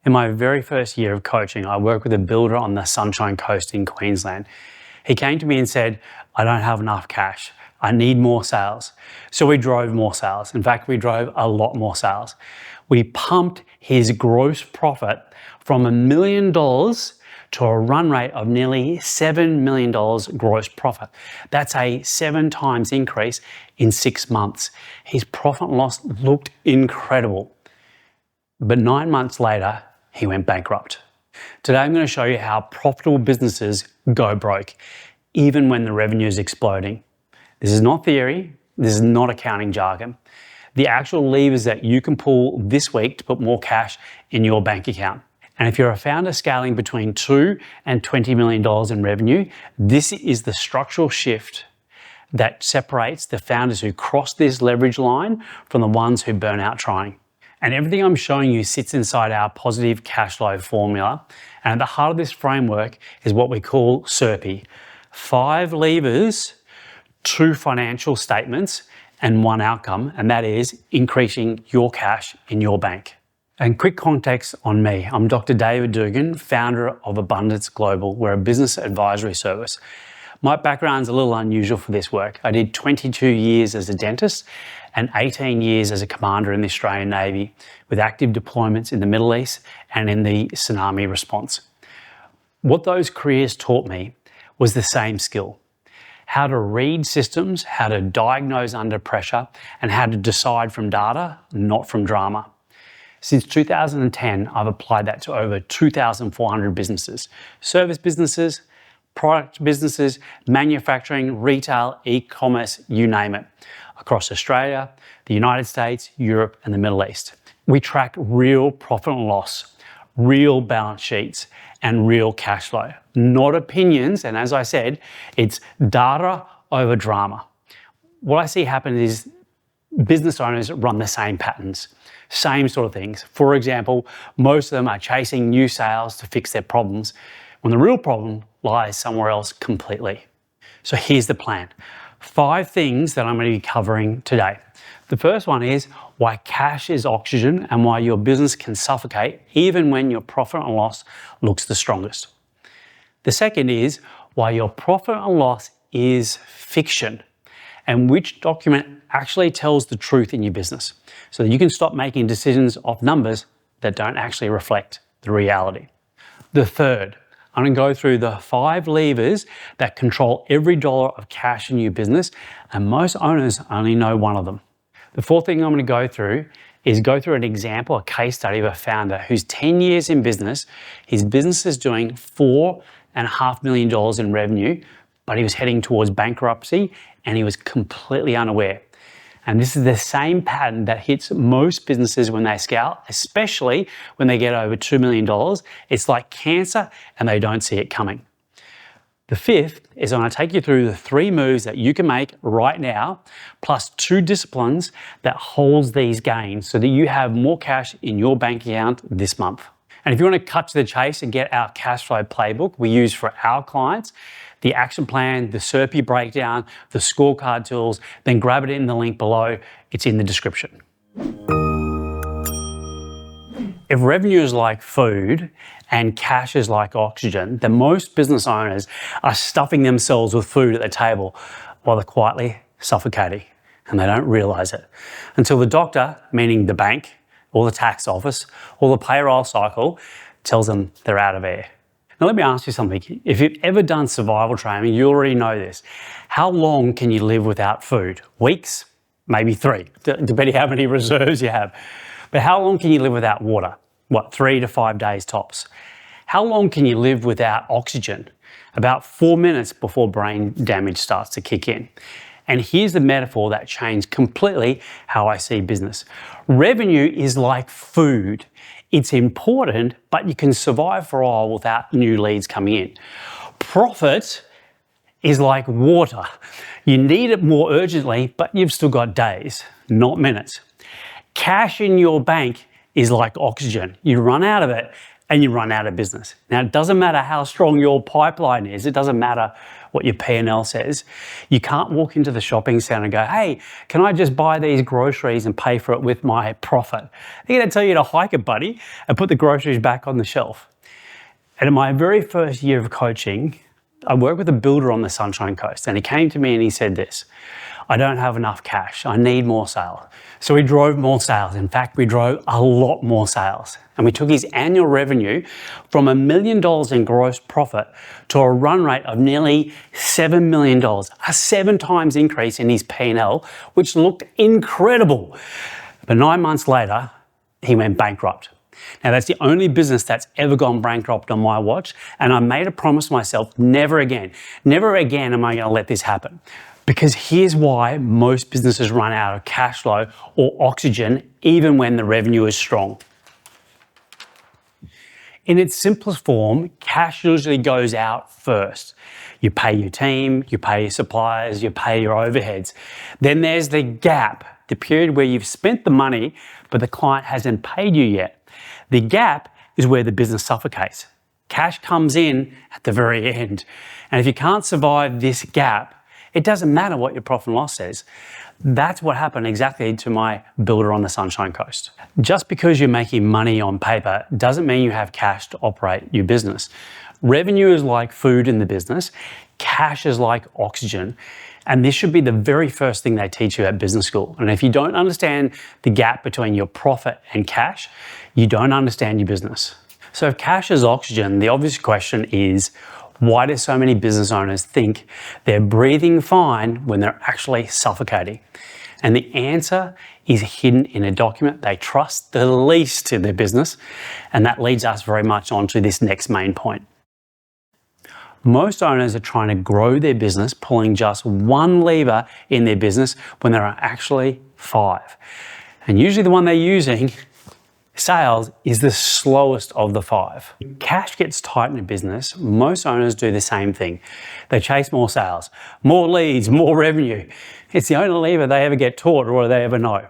In my very first year of coaching, I worked with a builder on the Sunshine Coast in Queensland. He came to me and said, I don't have enough cash. I need more sales. So we drove more sales. In fact, we drove a lot more sales. We pumped his gross profit from $1 million to a run rate of nearly $7 million gross profit. That's a 7 times increase in 6 months. His profit and loss looked incredible. But 9 months later, he went bankrupt. Today, I'm going to show you how profitable businesses go broke, even when the revenue is exploding. This is not theory. This is not accounting jargon. The actual levers that you can pull this week to put more cash in your bank account. And if you're a founder scaling between $2 and $20 million in revenue, this is the structural shift that separates the founders who cross this leverage line from the ones who burn out trying. And everything I'm showing you sits inside our positive cash flow formula. And at the heart of this framework is what we call SERPI. 5 levers, 2 financial statements, and 1 outcome, and that is increasing your cash in your bank. And quick context on me. I'm Dr. David Dugan, founder of Abundance Global. We're a business advisory service. My background's a little unusual for this work. I did 22 years as a dentist and 18 years as a commander in the Australian Navy with active deployments in the Middle East and in the tsunami response. What those careers taught me was the same skill: how to read systems, how to diagnose under pressure, and how to decide from data, not from drama. Since 2010, I've applied that to over 2,400 businesses, service businesses, product businesses, manufacturing, retail, e-commerce, you name it, across Australia, the United States, Europe, and the Middle East. We track real profit and loss, real balance sheets, and real cash flow, not opinions. And as I said, it's data over drama. What I see happen is business owners run the same patterns, same sort of things. For example, most of them are chasing new sales to fix their problems when the real problem lies somewhere else completely. So here's the plan. 5 things that I'm going to be covering today. The first one is why cash is oxygen and why your business can suffocate even when your profit and loss looks the strongest. The second is why your profit and loss is fiction and which document actually tells the truth in your business so that you can stop making decisions off numbers that don't actually reflect the reality. The third, I'm going to go through the 5 levers that control every dollar of cash in your business, and most owners only know one of them. The fourth thing I'm going to go through is an example, a case study of a founder who's 10 years in business. His business is doing $4.5 million in revenue, but he was heading towards bankruptcy and he was completely unaware. And this is the same pattern that hits most businesses when they scale, especially when they get over $2 million. It's like cancer and they don't see it coming. The fifth is I'm going to take you through the 3 moves that you can make right now, plus 2 disciplines that holds these gains so that you have more cash in your bank account this month. And if you want to cut to the chase and get our cash flow playbook we use for our clients, the action plan, the SERPI breakdown, the scorecard tools, then grab it in the link below. It's in the description. If revenue is like food and cash is like oxygen, then most business owners are stuffing themselves with food at the table while they're quietly suffocating, and they don't realize it until the doctor, meaning the bank, or the tax office, or the payroll cycle, tells them they're out of air. Now let me ask you something. If you've ever done survival training, you already know this. How long can you live without food? Weeks? Maybe 3, depending how many reserves you have. But how long can you live without water? 3 to 5 days tops. How long can you live without oxygen? About 4 minutes before brain damage starts to kick in. And here's the metaphor that changed completely how I see business. Revenue is like food. It's important, but you can survive for a while without new leads coming in. Profit is like water. You need it more urgently, but you've still got days, not minutes. Cash in your bank is like oxygen. You run out of it and you run out of business. Now, it doesn't matter how strong your pipeline is. It doesn't matter what your P&L says. You can't walk into the shopping centre and go, hey, can I just buy these groceries and pay for it with my profit? They're going to tell you to hike it, buddy, and put the groceries back on the shelf. And in my very first year of coaching, I worked with a builder on the Sunshine Coast, and he came to me and he said this: I don't have enough cash. I need more sales. So we drove more sales. In fact, we drove a lot more sales. And we took his annual revenue from $1 million in gross profit to a run rate of nearly $7 million, a 7 times increase in his P&L, which looked incredible. But 9 months later, he went bankrupt. Now, that's the only business that's ever gone bankrupt on my watch, and I made a promise to myself, never again am I going to let this happen. Because here's why most businesses run out of cash flow or oxygen even when the revenue is strong. In its simplest form, cash usually goes out first. You pay your team, you pay your suppliers, you pay your overheads. Then there's the gap, the period where you've spent the money, but the client hasn't paid you yet. The gap is where the business suffocates. Cash comes in at the very end. And if you can't survive this gap, it doesn't matter what your profit and loss says. That's what happened exactly to my builder on the Sunshine Coast. Just because you're making money on paper doesn't mean you have cash to operate your business. Revenue is like food in the business. Cash is like oxygen. And this should be the very first thing they teach you at business school. And if you don't understand the gap between your profit and cash, you don't understand your business. So if cash is oxygen, the obvious question is, why do so many business owners think they're breathing fine when they're actually suffocating? And the answer is hidden in a document they trust the least in their business. And that leads us very much on to this next main point. Most owners are trying to grow their business, pulling just one lever in their business when there are actually 5. And usually the one they're using, sales, is the slowest of the 5. When cash gets tight in a business, most owners do the same thing. They chase more sales, more leads, more revenue. It's the only lever they ever get taught or they ever know.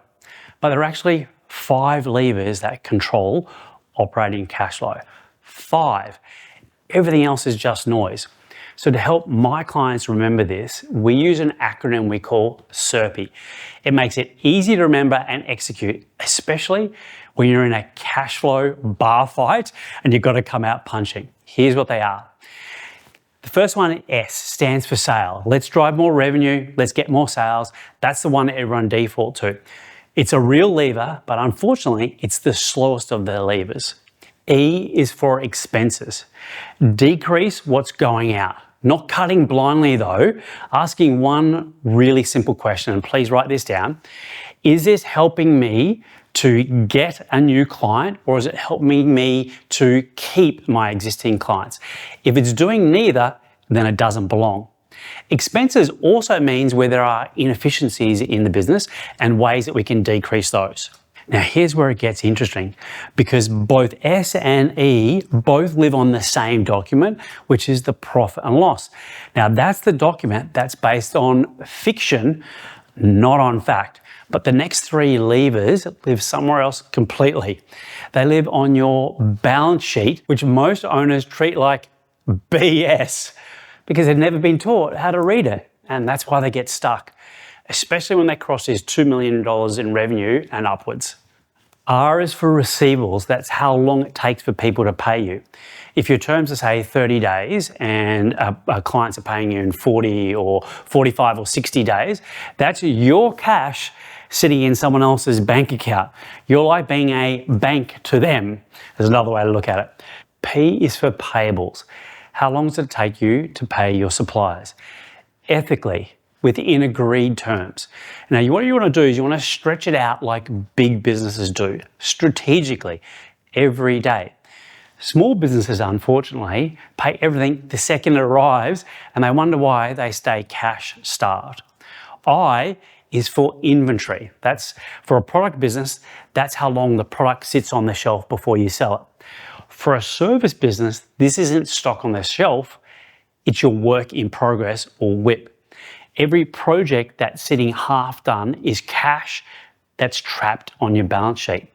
But there are actually 5 levers that control operating cash flow. 5. Everything else is just noise. So to help my clients remember this, we use an acronym we call SERPI. It makes it easy to remember and execute, especially when you're in a cash flow bar fight and you've got to come out punching. Here's what they are. The first one, S, stands for sale. Let's drive more revenue. Let's get more sales. That's the one that everyone default to. It's a real lever, but unfortunately, it's the slowest of the levers. E is for expenses. Decrease what's going out. Not cutting blindly though, asking one really simple question, and please write this down. Is this helping me to get a new client, or is it helping me to keep my existing clients? If it's doing neither, then it doesn't belong. Expenses also means where there are inefficiencies in the business and ways that we can decrease those. Now here's where it gets interesting, because both S and E both live on the same document, which is the profit and loss. Now that's the document that's based on fiction, not on fact. But the next 3 levers live somewhere else completely. They live on your balance sheet, which most owners treat like BS because they've never been taught how to read it. And that's why they get stuck, especially when they cross this $2 million in revenue and upwards. R is for receivables. That's how long it takes for people to pay you. If your terms are, say, 30 days and clients are paying you in 40 or 45 or 60 days, that's your cash sitting in someone else's bank account. You're like being a bank to them. There's another way to look at it. P is for payables. How long does it take you to pay your suppliers? Ethically, within agreed terms. Now, what you want to do is you want to stretch it out like big businesses do, strategically, every day. Small businesses, unfortunately, pay everything the second it arrives, and they wonder why they stay cash starved. I is for inventory. That's for a product business, that's how long the product sits on the shelf before you sell it. For a service business, this isn't stock on the shelf, it's your work in progress or WIP. Every project that's sitting half done is cash that's trapped on your balance sheet.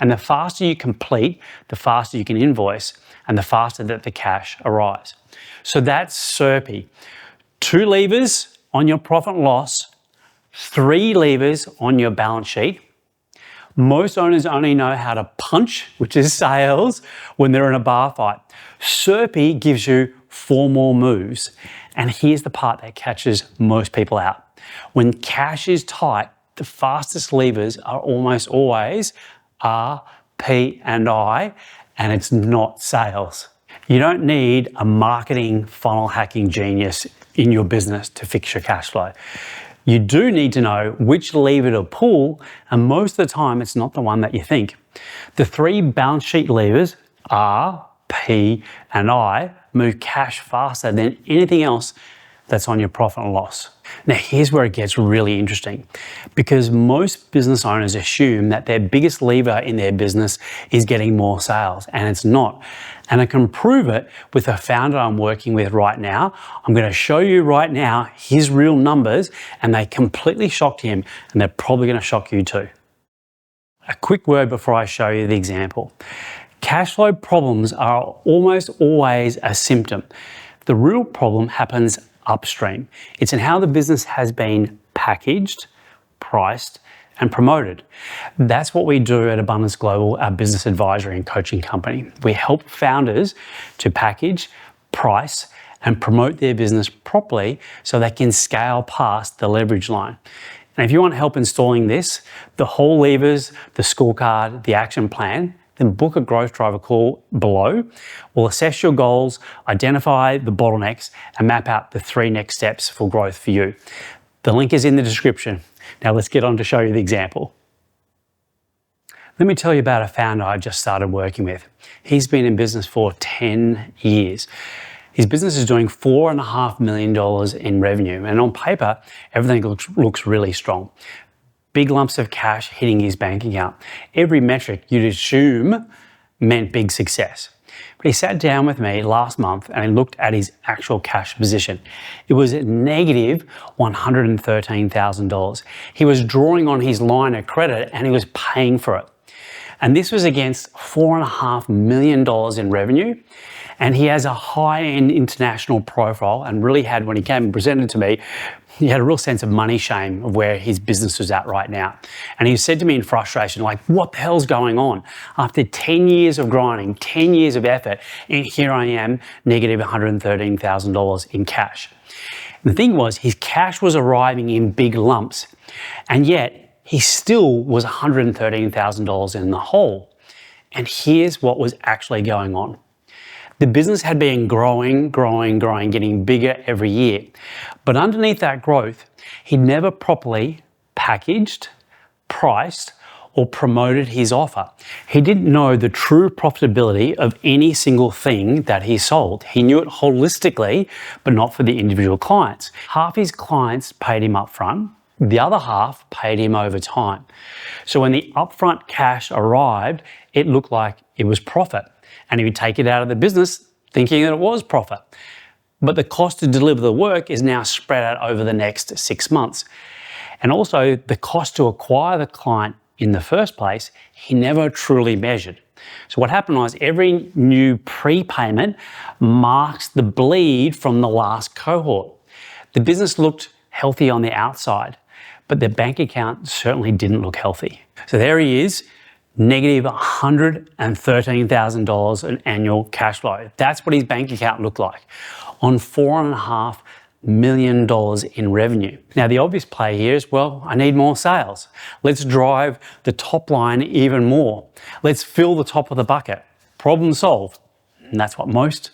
And the faster you complete, the faster you can invoice and the faster that the cash arrives. So that's SERPI. 2 levers on your profit and loss, 3 levers on your balance sheet. Most owners only know how to punch, which is sales, when they're in a bar fight. SERPI gives you 4 more moves. And here's the part that catches most people out. When cash is tight, the fastest levers are almost always R, P, and I, and it's not sales. You don't need a marketing funnel hacking genius in your business to fix your cash flow. You do need to know which lever to pull, and most of the time it's not the one that you think. The 3 balance sheet levers, R, P, and I, move cash faster than anything else that's on your profit and loss. Now here's where it gets really interesting, because most business owners assume that their biggest lever in their business is getting more sales, and it's not. And I can prove it with a founder I'm working with right now. I'm going to show you right now his real numbers, and they completely shocked him, and they're probably going to shock you too. A quick word before I show you the example. Cash flow problems are almost always a symptom. The real problem happens upstream. It's in how the business has been packaged, priced, and promoted. That's what we do at Abundance Global, our business advisory and coaching company. We help founders to package, price, and promote their business properly so they can scale past the leverage line. And if you want help installing this, the whole levers, the scorecard, the action plan, then book a growth driver call below. We'll assess your goals, identify the bottlenecks, and map out the 3 next steps for growth for you. The link is in the description. Now let's get on to show you the example. Let me tell you about a founder I just started working with. He's been in business for 10 years. His business is doing $4.5 million in revenue, and on paper, everything looks really strong. Big lumps of cash hitting his bank account. Every metric you'd assume meant big success. But he sat down with me last month and he looked at his actual cash position. It was at negative $113,000. He was drawing on his line of credit and he was paying for it. And this was against $4.5 million in revenue. And he has a high-end international profile and really had, when he came and presented to me, he had a real sense of money shame of where his business was at right now. And he said to me in frustration, like, what the hell's going on? After 10 years of grinding, 10 years of effort, and here I am, negative $113,000 in cash. And the thing was, his cash was arriving in big lumps, and yet he still was $113,000 in the hole. And here's what was actually going on. The business had been growing, getting bigger every year. But underneath that growth, he never properly packaged, priced, or promoted his offer. He didn't know the true profitability of any single thing that he sold. He knew it holistically, but not for the individual clients. Half his clients paid him up front, the other half paid him over time. So when the upfront cash arrived, it looked like it was profit. And he would take it out of the business thinking that it was profit. But the cost to deliver the work is now spread out over the next 6 months. And also the cost to acquire the client in the first place, he never truly measured. So what happened was every new prepayment marks the bleed from the last cohort. The business looked healthy on the outside, but the bank account certainly didn't look healthy. So there he is, negative $113,000 in annual cash flow. That's what his bank account looked like on $4.5 million in revenue. Now, the obvious play here is, well, I need more sales. Let's drive the top line even more. Let's fill the top of the bucket. Problem solved. And that's what most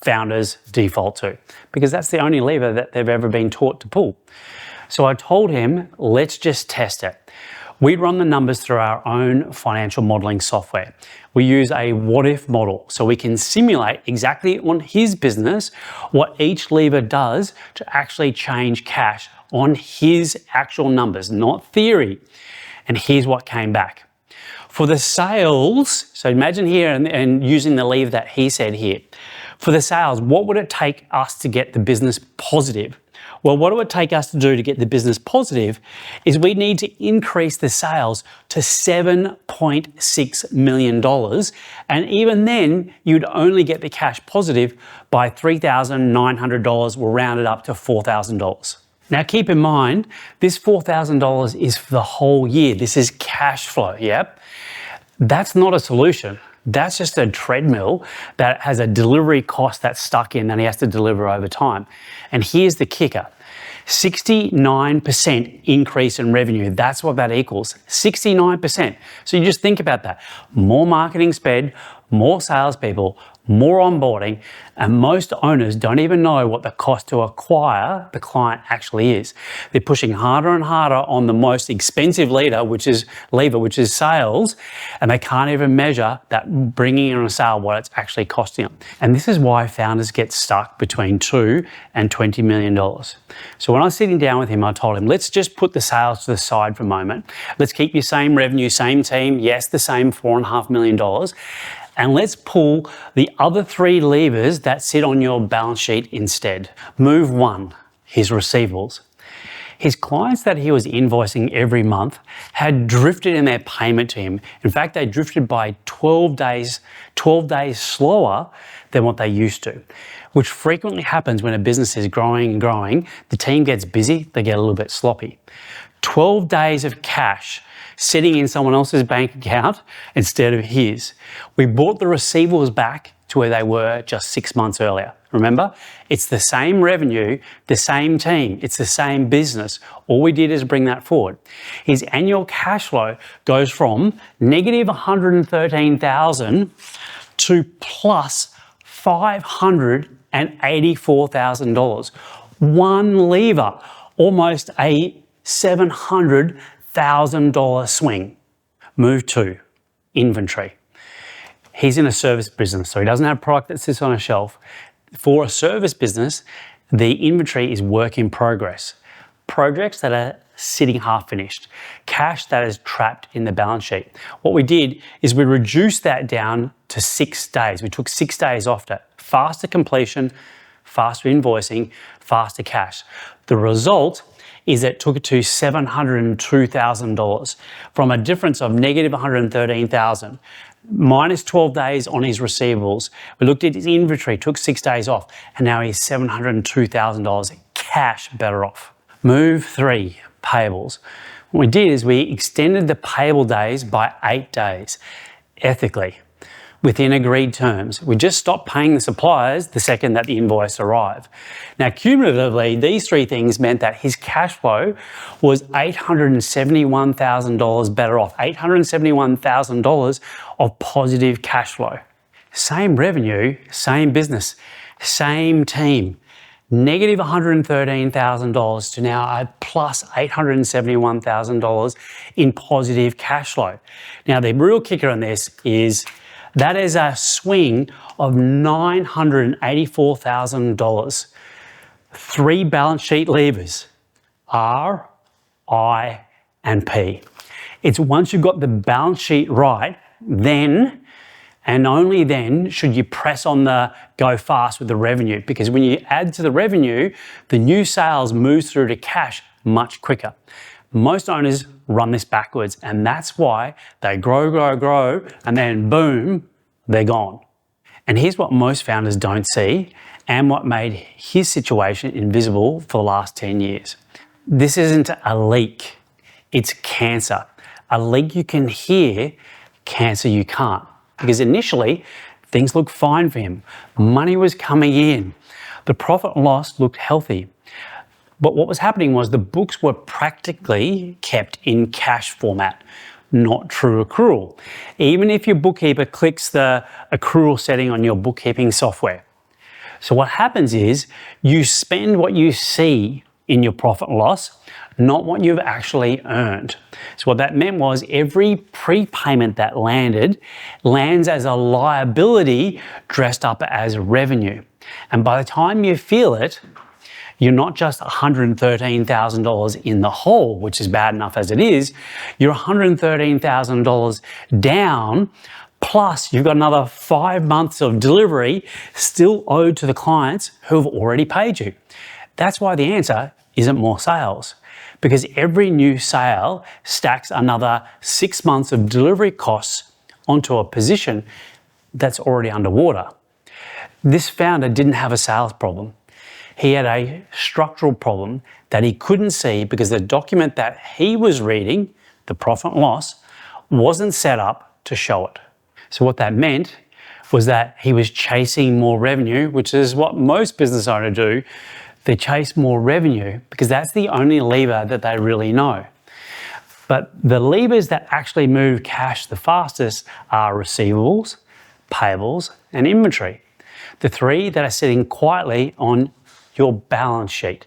founders default to, because that's the only lever that they've ever been taught to pull. So I told him, let's just test it. We run the numbers through our own financial modeling software. We use a what-if model so we can simulate exactly on his business what each lever does to actually change cash on his actual numbers, not theory. And here's what came back. For the sales, so imagine here and using the lever that he said here. For the sales, what would it take us to get the business positive? Well, what it would take us to do to get the business positive is we need to increase the sales to $7.6 million. And even then, you'd only get the cash positive by $3,900. We'll round it up to $4,000. Now, keep in mind, this $4,000 is for the whole year. This is cash flow, yep? That's not a solution. That's just a treadmill that has a delivery cost that's stuck in that he has to deliver over time. And here's the kicker. 69% increase in revenue. That's what that equals, 69%. So you just think about that. More marketing spend, more salespeople, more onboarding, and most owners don't even know what the cost to acquire the client actually is. They're pushing harder and harder on the most expensive lever, which is sales, and they can't even measure that bringing in a sale, what it's actually costing them. And this is why founders get stuck between $2 and $20 million. So when I was sitting down with him, I told him, let's just put the sales to the side for a moment. Let's keep your same revenue, same team, yes, the same $4.5 million. And let's pull the other 3 levers that sit on your balance sheet instead. Move 1, his receivables. His clients that he was invoicing every month had drifted in their payment to him. In fact, they drifted by 12 days slower than what they used to, which frequently happens when a business is growing and growing. The team gets busy, they get a little bit sloppy. 12 days of cash sitting in someone else's bank account instead of his. We brought the receivables back to where they were just 6 months earlier. Remember, it's the same revenue, the same team, it's the same business. All we did is bring that forward. His annual cash flow goes from negative $113,000 to plus $584,000. One lever, almost a $700,000 swing. Move 2, inventory. He's in a service business, so he doesn't have product that sits on a shelf. For a service business, the inventory is work in progress. Projects that are sitting half finished. Cash that is trapped in the balance sheet. What we did is we reduced that down to 6 days. We took 6 days off that. Faster completion, faster invoicing, faster cash. The result is it took it to $702,000 from a difference of negative $113,000. Minus 12 days on his receivables. We looked at his inventory, took 6 days off, and now he's $702,000 cash better off. Move 3, payables. What we did is we extended the payable days by 8 days, ethically, within agreed terms. We just stopped paying the suppliers the second that the invoice arrived. Now, cumulatively, these 3 things meant that his cash flow was $871,000 better off, $871,000 of positive cash flow. Same revenue, same business, same team. Negative $113,000 to now a plus $871,000 in positive cash flow. Now, the real kicker on this is that is a swing of $984,000. 3 balance sheet levers, R, I, and P. It's once you've got the balance sheet right, then and only then should you press on the go fast with the revenue, because when you add to the revenue, the new sales moves through to cash much quicker. Most owners run this backwards, and that's why they grow, and then boom, they're gone. And here's what most founders don't see, and what made his situation invisible for the last 10 years. This isn't a leak, it's cancer. A leak you can hear, cancer you can't. Because initially, things looked fine for him. Money was coming in. The profit and loss looked healthy. But what was happening was the books were practically kept in cash format, not true accrual. Even if your bookkeeper clicks the accrual setting on your bookkeeping software. So what happens is you spend what you see in your profit and loss, not what you've actually earned. So what that meant was every prepayment that lands as a liability dressed up as revenue. And by the time you feel it, you're not just $113,000 in the hole, which is bad enough as it is, you're $113,000 down, plus you've got another 5 months of delivery still owed to the clients who have already paid you. That's why the answer isn't more sales, because every new sale stacks another 6 months of delivery costs onto a position that's already underwater. This founder didn't have a sales problem. He had a structural problem that he couldn't see because the document that he was reading, the profit and loss, wasn't set up to show it. So what that meant was that he was chasing more revenue, which is what most business owners do. They chase more revenue because that's the only lever that they really know. But the levers that actually move cash the fastest are receivables, payables, and inventory. The three that are sitting quietly on your balance sheet,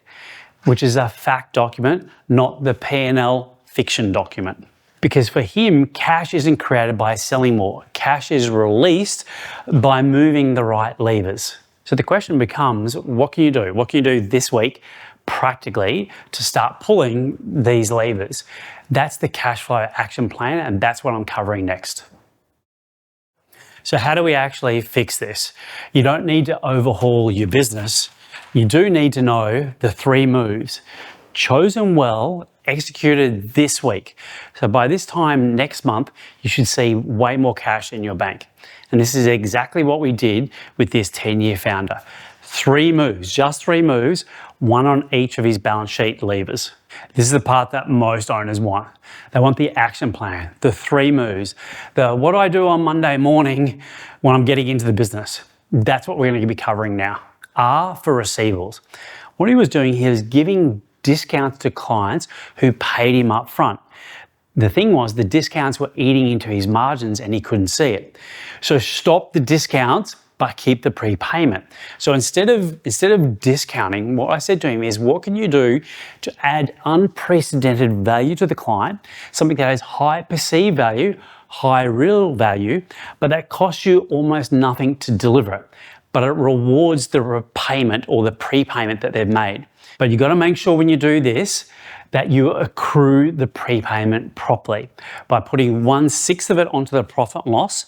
which is a fact document, not the P&L fiction document. Because for him, cash isn't created by selling more. Cash is released by moving the right levers. So the question becomes, what can you do? What can you do this week practically to start pulling these levers? That's the cash flow action plan, and that's what I'm covering next. So how do we actually fix this? You don't need to overhaul your business. You do need to know the 3 moves, chosen well, executed this week. So by this time next month, you should see way more cash in your bank. And this is exactly what we did with this 10-year founder. 3 moves, just 3 moves, one on each of his balance sheet levers. This is the part that most owners want. They want the action plan, the 3 moves, the what do I do on Monday morning when I'm getting into the business. That's what we're going to be covering now. R for receivables. What he was doing, he was giving discounts to clients who paid him up front. The thing was, the discounts were eating into his margins and he couldn't see it. So stop the discounts, but keep the prepayment. So instead of discounting, what I said to him is, what can you do to add unprecedented value to the client, something that has high perceived value, high real value, but that costs you almost nothing to deliver it, but it rewards the repayment or the prepayment that they've made. But you've got to make sure when you do this that you accrue the prepayment properly by putting 1/6 of it onto the profit and loss,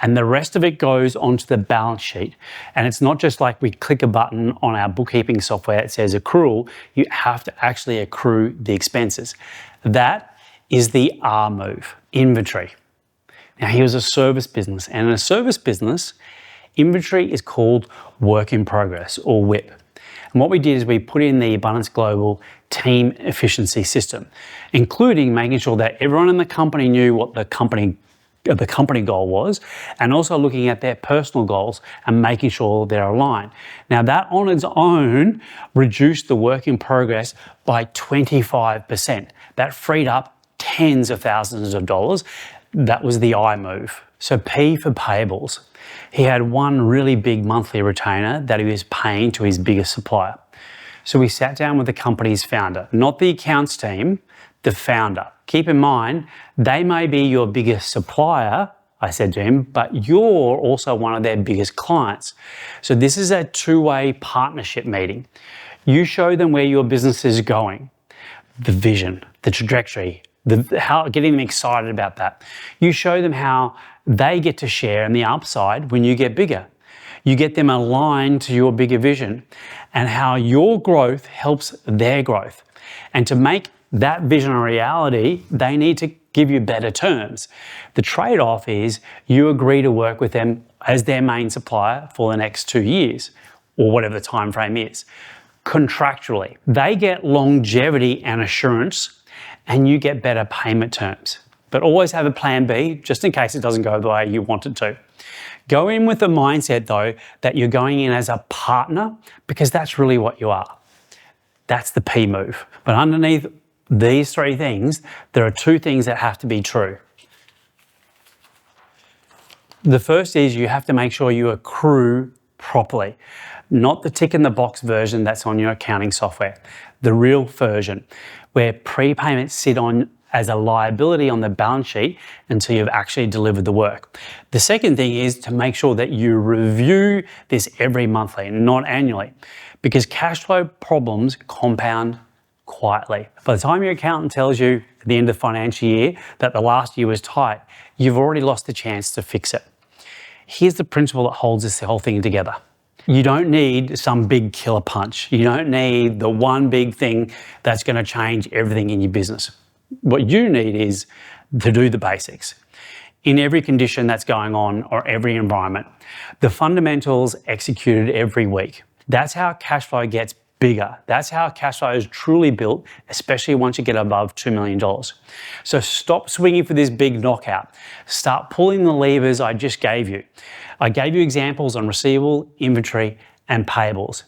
and the rest of it goes onto the balance sheet. And it's not just like we click a button on our bookkeeping software that says accrual. You have to actually accrue the expenses. That is the R move, inventory. Now, he was a service business, and in a service business, inventory is called work in progress or WIP. And what we did is we put in the Abundance Global team efficiency system, including making sure that everyone in the company knew what the company goal was, and also looking at their personal goals and making sure they're aligned. Now, that on its own reduced the work in progress by 25%. That freed up tens of thousands of dollars. That was the I move. So P for payables. He had one really big monthly retainer that he was paying to his biggest supplier. So we sat down with the company's founder, not the accounts team, the founder. Keep in mind, they may be your biggest supplier, I said to him, but you're also one of their biggest clients. So this is a 2-way partnership meeting. You show them where your business is going, the vision, the trajectory, getting them excited about that. You show them how they get to share in the upside when you get bigger. You get them aligned to your bigger vision and how your growth helps their growth. And to make that vision a reality, they need to give you better terms. The trade-off is you agree to work with them as their main supplier for the next 2 years or whatever the time frame is. Contractually, they get longevity and assurance, and you get better payment terms. But always have a plan B, just in case it doesn't go the way you want it to. Go in with the mindset, though, that you're going in as a partner, because that's really what you are. That's the P move. But underneath these 3 things, there are 2 things that have to be true. The first is you have to make sure you accrue properly, not the tick in the box version that's on your accounting software, the real version, where prepayments sit on as a liability on the balance sheet until you've actually delivered the work. The second thing is to make sure that you review this every monthly, not annually, because cash flow problems compound quietly. By the time your accountant tells you at the end of the financial year that the last year was tight, you've already lost the chance to fix it. Here's the principle that holds this whole thing together. You don't need some big killer punch. You don't need the one big thing that's going to change everything in your business. What you need is to do the basics. In every condition that's going on or every environment, the fundamentals executed every week. That's how cash flow gets bigger. That's how cash flow is truly built, especially once you get above $2 million. So stop swinging for this big knockout. Start pulling the levers I just gave you. I gave you examples on receivable, inventory, and payables.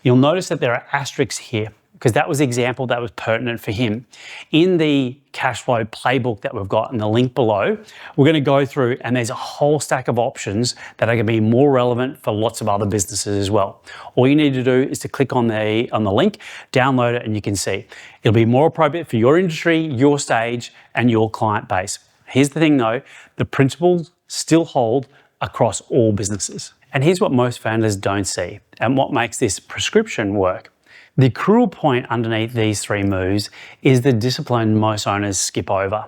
You'll notice that there are asterisks here because that was the example that was pertinent for him. In the cash flow playbook that we've got in the link below, we're going to go through and there's a whole stack of options that are going to be more relevant for lots of other businesses as well. All you need to do is to click on the link, download it, and you can see. It'll be more appropriate for your industry, your stage, and your client base. Here's the thing though, the principles still hold across all businesses. And here's what most founders don't see and what makes this prescription work. The cruel point underneath these three moves is the discipline most owners skip over.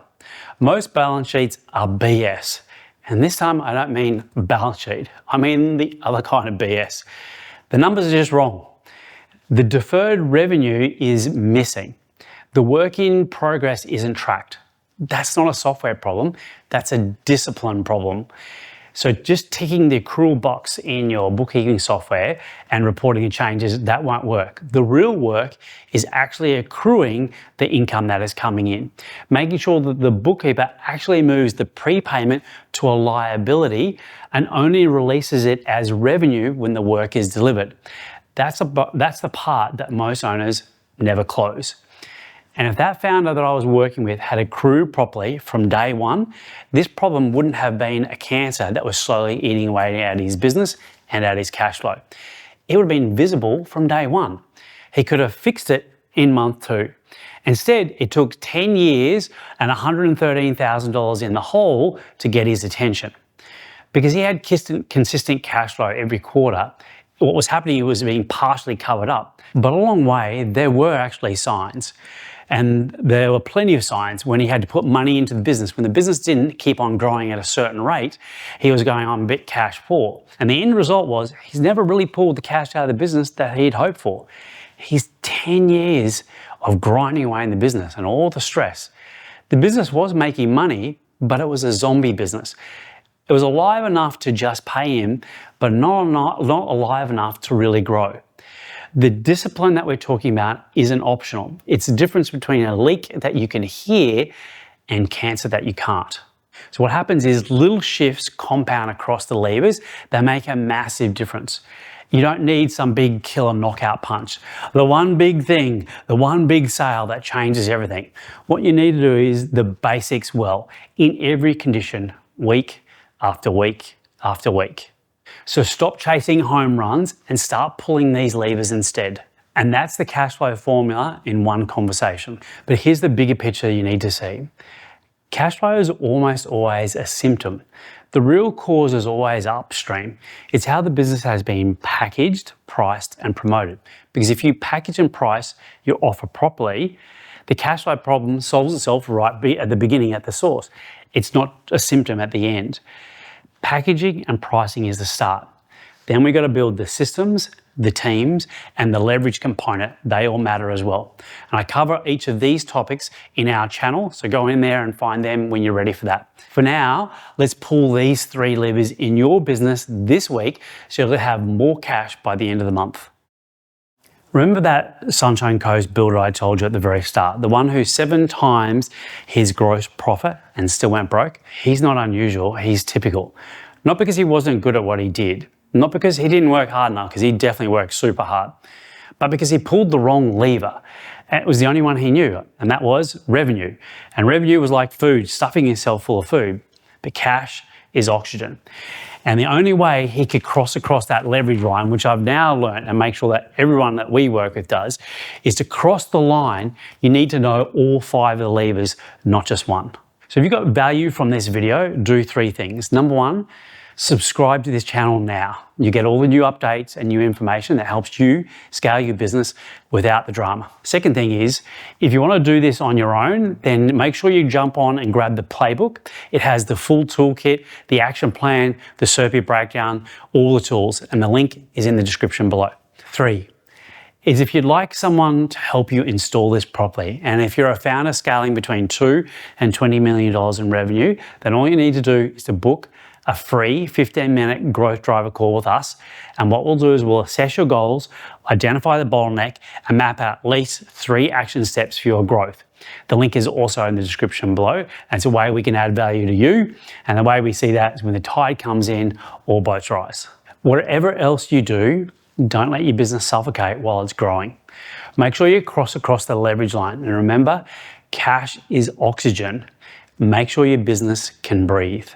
Most balance sheets are BS. And this time I don't mean balance sheet, I mean the other kind of BS. The numbers are just wrong. The deferred revenue is missing. The work in progress isn't tracked. That's not a software problem, that's a discipline problem. So just ticking the accrual box in your bookkeeping software and reporting changes, that won't work. The real work is actually accruing the income that is coming in, making sure that the bookkeeper actually moves the prepayment to a liability and only releases it as revenue when the work is delivered. That's the part that most owners never close. And if that founder that I was working with had accrued properly from day one, this problem wouldn't have been a cancer that was slowly eating away at his business and at his cash flow. It would have been visible from day one. He could have fixed it in month 2. Instead, it took 10 years and $113,000 in the hole to get his attention. Because he had consistent cash flow every quarter, what was happening was being partially covered up. But along the way, there were actually signs. And there were plenty of signs when he had to put money into the business. When the business didn't keep on growing at a certain rate, he was going on a bit cash poor. And the end result was he's never really pulled the cash out of the business that he'd hoped for. He's 10 years of grinding away in the business and all the stress. The business was making money, but it was a zombie business. It was alive enough to just pay him, but not alive enough to really grow. The discipline that we're talking about isn't optional. It's the difference between a leak that you can hear and cancer that you can't. So what happens is little shifts compound across the levers that make a massive difference. You don't need some big killer knockout punch, the one big thing, the one big sale that changes everything. What you need to do is the basics well in every condition, week after week after week. So stop chasing home runs and start pulling these levers instead. And that's the cash flow formula in one conversation. But here's the bigger picture you need to see. Cash flow is almost always a symptom. The real cause is always upstream. It's how the business has been packaged, priced, and promoted. Because if you package and price your offer properly, the cash flow problem solves itself right at the beginning, at the source. It's not a symptom at the end. Packaging and pricing is the start. Then we got to build the systems, the teams, and the leverage component. They all matter as well. And I cover each of these topics in our channel, so go in there and find them when you're ready for that. For now, let's pull these 3 levers in your business this week so you'll have more cash by the end of the month. Remember that Sunshine Coast builder I told you at the very start, the one who 7 times his gross profit and still went broke? He's not unusual, he's typical. Not because he wasn't good at what he did, not because he didn't work hard enough, because he definitely worked super hard, but because he pulled the wrong lever. And it was the only one he knew, and that was revenue. And revenue was like food, stuffing yourself full of food, but cash is oxygen. And the only way he could cross across that leverage line, which I've now learned and make sure that everyone that we work with does, is to cross the line, you need to know all 5 of the levers, not just one. So if you got value from this video, do 3 things. Number 1, Subscribe to this channel now. You get all the new updates and new information that helps you scale your business without the drama. Second thing is, if you want to do this on your own, then make sure you jump on and grab the playbook. It has the full toolkit, the action plan, the SERPI breakdown, all the tools, and the link is in the description below. 3 is if you'd like someone to help you install this properly, and if you're a founder scaling between $2 and $20 million in revenue, then all you need to do is to book a free 15-minute growth driver call with us. And what we'll do is we'll assess your goals, identify the bottleneck, and map out at least 3 action steps for your growth. The link is also in the description below. And it's a way we can add value to you. And the way we see that is when the tide comes in, all boats rise. Whatever else you do, don't let your business suffocate while it's growing. Make sure you cross across the leverage line. And remember, cash is oxygen. Make sure your business can breathe.